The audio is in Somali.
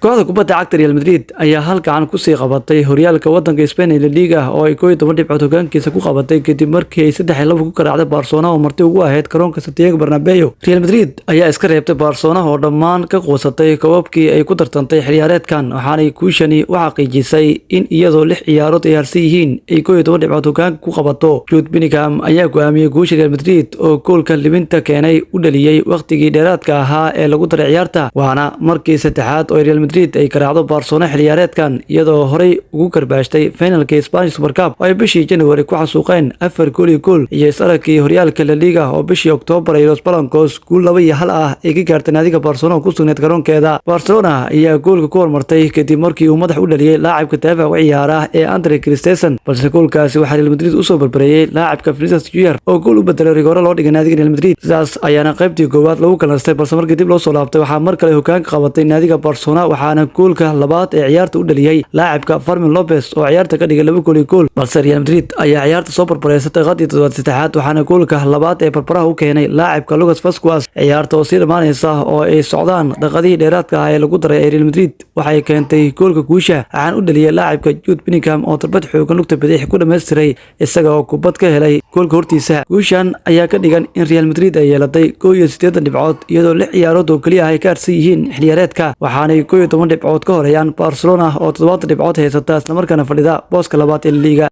kooxda kubadda cagta Real Madrid ayaa halkaan ku sii qabatay horyaalka wadanka Spain ee La Liga oo ay 11 dhibcood hogaankiisa ku qabatay kadib markii ay 3-2 ku garaacday Barcelona oo marti ugu ahayd garoonka Santiago Bernabeu. Real Madrid ayaa iska reebtay Barcelona oo dhammaan ka quusatay koobabkii ay ku tartantay xilciyaareedkan waxaanay kuushani u xaqiijisay in iyadoo 6 ciyaarood ay harsan yihiin ay 11 dhibcood hogaanka ku qabato. Jude Bellingham ayaa go'aamiyay guusha Real Madrid oo goolka libinta keenay u dhaliyay waqtigii dheeraadka ahaa ee lagu daray ciyaarta waana markii saddexaad oo Real Madrid ay garaacdo Barcelona xilciyaareedkan iyadoo horey ugu karbaashtay finalka Spanish Super Cup oo ay bishii January ku xasuuqeen 4 gool iyo isaragii horyaalka La Liga oo bishii October ay Los Blancos gool 2-1 ah ay ka gaartay naadiga Barcelona ku sugnayd garoonkeeda. Barcelona ayaa goolka ku hormartay kadib markii uu madax u dhaliyay laacibka daafaca ciyaara ee Andre Christensen balse goolkaasi waxaa Real Madrid u soo barbareeyay laacibka Vinicius Junior oo gool u bedelay rigoore loo dhigay naadiga Real Madrid. Sidaas ayaana qaybtii koowaad lagu kalaastay balse markii dib loo soo laabtay waxaa mar kale hogaanka qabatay naadiga Barcelona waxaana goolka labaad ee ciyaarta u dhaliyay laacibka Fermin Lopez oo ciyaarta ka dhigay 2 gool balse Real Madrid ayaa ciyaarta soo barbareysatay qadii 73 waxaana goolka labaad ee barbaraha u keenay laacibka Lucas Vazquez. Ciyaarta oo sii dhamaanaysa oo ay socdaan daqiiqadii dheeraadka ah ee lagu daray Real Madrid waxay keentay goolka guusha waxaan u dhaliyay laacibka Jude Bellingham oo darbad xoogan lugta bidix ku dhameystiray isaga oo kubad ka helay goolka hortiisa. Guushan ayaa ka dhigan in Real Madrid ay yeelatay 81 dhibcood iyadoo 6 ciyaarood oo kaliya ay ka harsan yihiin xilciyaareedka waxaanay 11 dhibcood ka horeeyaan Barcelona oo 7 dhibcood haysata isla markaana fadhida booska labaad ee La Liga.